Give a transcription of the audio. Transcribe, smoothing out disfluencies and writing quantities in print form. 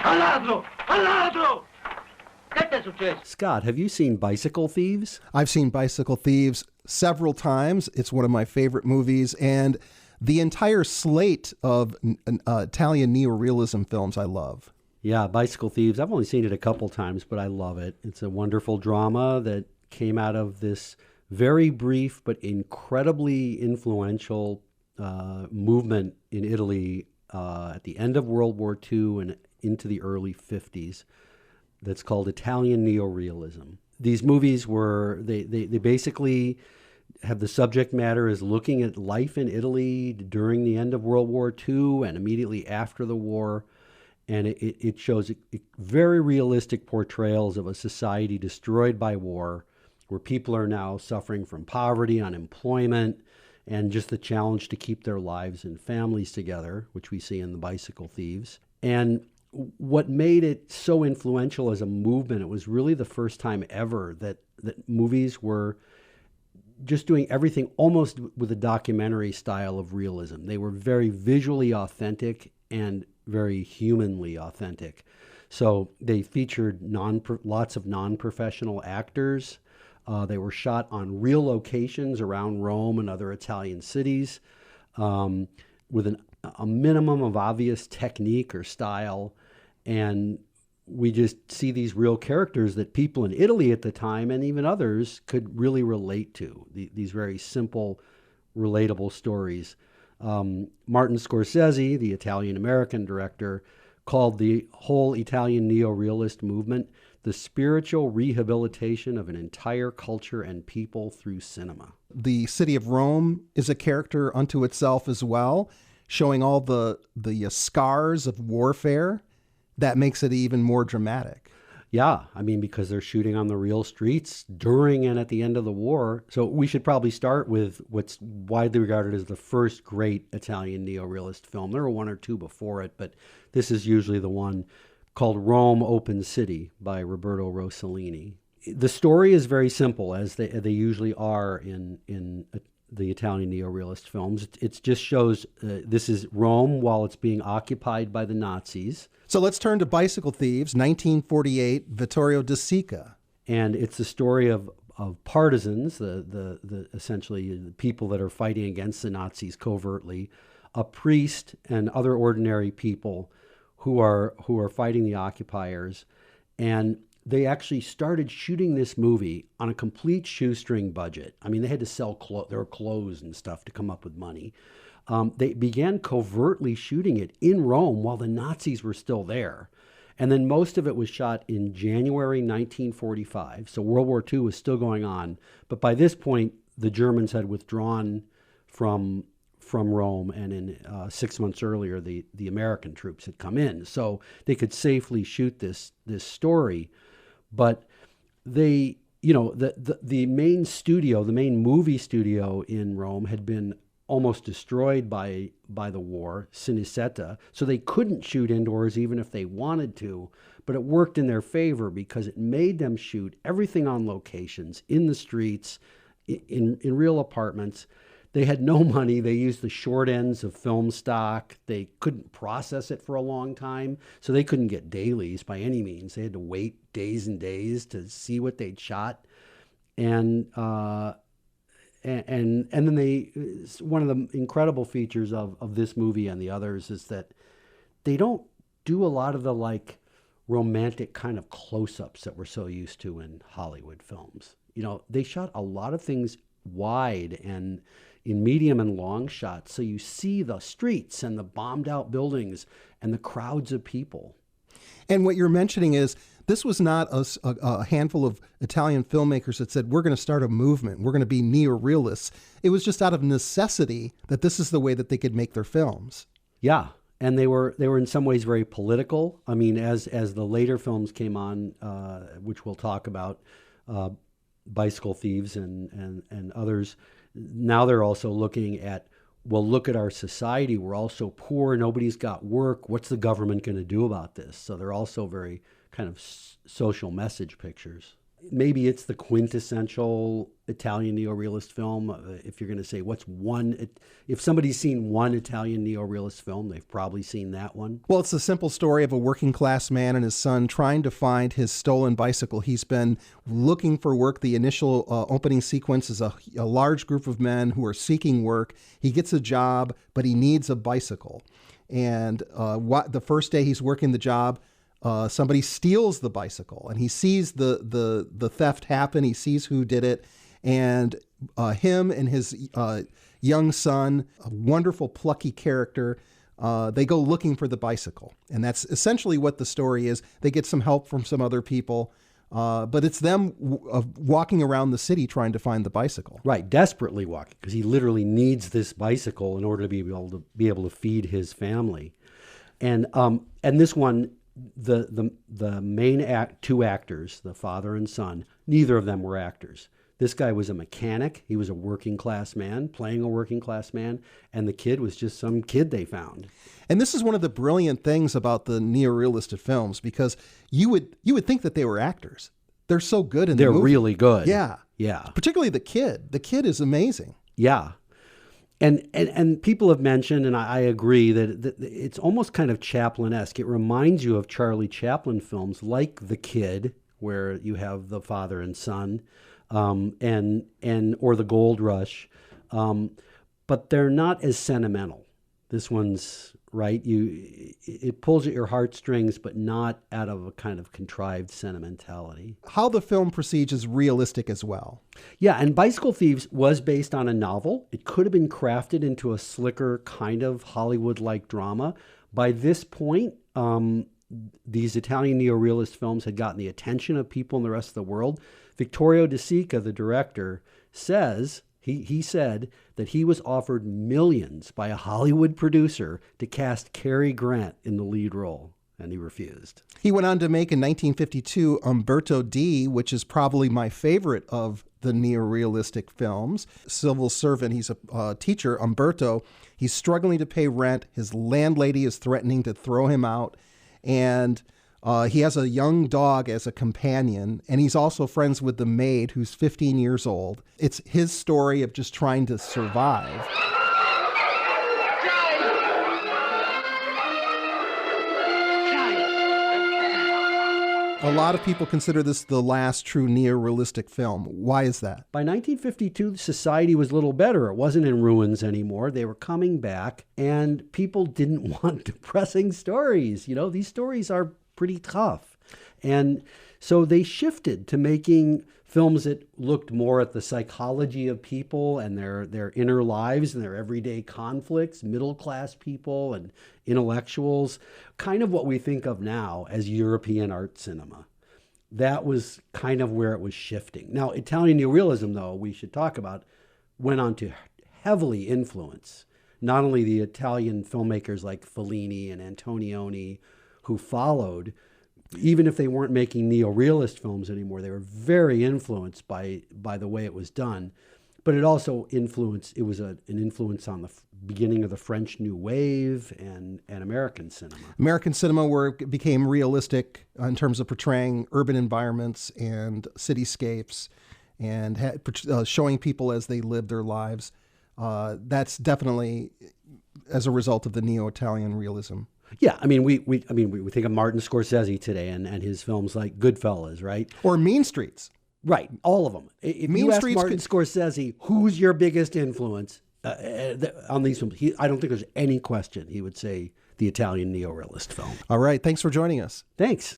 Al ladro! Al ladro! Che ti è successo? Scott, have you seen Bicycle Thieves? I've seen Bicycle Thieves several times. It's one of my favorite movies, and the entire slate of Italian Neo-Realism films I love. Yeah, Bicycle Thieves. I've only seen it a couple times, but I love it. It's a wonderful drama that came out of this very brief but incredibly influential movement in Italy at the end of World War II and into the early 50s that's called Italian Neo-Realism. These movies were, they basically have the subject matter as looking at life in Italy during the end of World War II and immediately after the war. And it shows very realistic portrayals of a society destroyed by war, where people are now suffering from poverty, unemployment, and just the challenge to keep their lives and families together, which we see in the Bicycle Thieves. And what made it so influential as a movement, it was really the first time ever that movies were just doing everything almost with a documentary style of realism. They were very visually authentic and very humanly authentic. So they featured lots of non-professional actors. They were shot on real locations around Rome and other Italian cities with a minimum of obvious technique or style. And we just see these real characters that people in Italy at the time and even others could really relate to, these very simple, relatable stories. Martin Scorsese, the Italian-American director, called the whole Italian neo-realist movement the spiritual rehabilitation of an entire culture and people through cinema. The city of Rome is a character unto itself as well, showing all the scars of warfare. That makes it even more dramatic. Yeah, I mean, because they're shooting on the real streets during and at the end of the war. So we should probably start with what's widely regarded as the first great Italian neo-realist film. There were one or two before it, but this is usually the one, called Rome Open City by Roberto Rossellini. The story is very simple, as they usually are in the Italian neo-realist films. It just shows this is Rome while it's being occupied by the Nazis. So let's turn to Bicycle Thieves, 1948, Vittorio De Sica. And it's the story of partisans, the essentially the people that are fighting against the Nazis covertly, a priest and other ordinary people who are fighting the occupiers. And they actually started shooting this movie on a complete shoestring budget. I mean, they had to sell their clothes and stuff to come up with money. They began covertly shooting it in Rome while the Nazis were still there. And then most of it was shot in January 1945. So World War II was still going on. But by this point, the Germans had withdrawn from Rome, and in 6 months earlier, the American troops had come in. So they could safely shoot this story. But they, the main studio, the main movie studio in Rome had been almost destroyed by the war, Cineseta, so they couldn't shoot indoors even if they wanted to, but it worked in their favor because it made them shoot everything on locations, in the streets, in real apartments. They had no money. They used the short ends of film stock. They couldn't process it for a long time, so they couldn't get dailies by any means. They had to wait days and days to see what they'd shot. And then one of the incredible features of this movie and the others is that they don't do a lot of the romantic kind of close-ups that we're so used to in Hollywood films. They shot a lot of things wide and in medium and long shots, so you see the streets and the bombed out buildings and the crowds of people. And what you're mentioning is this was not a handful of Italian filmmakers that said, we're going to start a movement, we're going to be neo-realists. It was just out of necessity that this is the way that they could make their films. Yeah, and they were in some ways very political. I mean, as the later films came on, which we'll talk about, Bicycle Thieves and others, now they're also looking at, well, look at our society. We're all so poor. Nobody's got work. What's the government going to do about this? So they're also very kind of social message pictures. maybe it's the quintessential Italian neo-realist film. If you're going to say if somebody's seen one Italian neo-realist film, they've probably seen that one. Well, it's the simple story of a working class man and his son trying to find his stolen bicycle. He's been looking for work. The initial opening sequence is a large group of men who are seeking work. He gets a job, but he needs a bicycle. And the first day he's working the job, somebody steals the bicycle, and he sees the theft happen. He sees who did it, and him and his young son, a wonderful plucky character, they go looking for the bicycle, and that's essentially what the story is. They get some help from some other people, but it's them walking around the city trying to find the bicycle. Right, desperately walking, because he literally needs this bicycle in order to be able to feed his family, and this one. The main two actors, the father and son, neither of them were actors. This guy was a mechanic. He was a working class man, playing a working class man, and the kid was just some kid they found. And this is one of the brilliant things about the neo-realistic films, because you would think that they were actors. They're so good in the movie. They're really good. Yeah. Yeah. Particularly the kid. The kid is amazing. Yeah. And people have mentioned, and I agree, that it's almost kind of Chaplin-esque. It reminds you of Charlie Chaplin films like The Kid, where you have the father and son, or The Gold Rush, but they're not as sentimental. This one's right. It pulls at your heartstrings, but not out of a kind of contrived sentimentality. How the film proceeds is realistic as well. Yeah, and Bicycle Thieves was based on a novel. It could have been crafted into a slicker kind of Hollywood-like drama. By this point, these Italian neo-realist films had gotten the attention of people in the rest of the world. Vittorio De Sica, the director, says... He said that he was offered millions by a Hollywood producer to cast Cary Grant in the lead role, and he refused. He went on to make in 1952 Umberto D, which is probably my favorite of the neo-realistic films. Civil servant, he's a teacher, Umberto. He's struggling to pay rent. His landlady is threatening to throw him out, and he has a young dog as a companion, and he's also friends with the maid, who's 15 years old. It's his story of just trying to survive. A lot of people consider this the last true neo-realistic film. Why is that? By 1952, society was a little better. It wasn't in ruins anymore. They were coming back, and people didn't want depressing stories. These stories are pretty tough. And so they shifted to making films that looked more at the psychology of people and their inner lives and their everyday conflicts, middle-class people and intellectuals, kind of what we think of now as European art cinema. That was kind of where it was shifting. Now, Italian Neo-Realism, though, we should talk about, went on to heavily influence not only the Italian filmmakers like Fellini and Antonioni, who followed, even if they weren't making neo-realist films anymore, they were very influenced by the way it was done. But it also was an influence on the beginning of the French New Wave and American cinema. American cinema, where it became realistic in terms of portraying urban environments and cityscapes and showing people as they live their lives. That's definitely as a result of the neo-Italian realism. Yeah, I mean, we think of Martin Scorsese today and his films like Goodfellas, right? Or Mean Streets. Right, all of them. If you ask Martin Scorsese, who's your biggest influence on these films, I don't think there's any question he would say the Italian neo-realist film. All right, thanks for joining us. Thanks.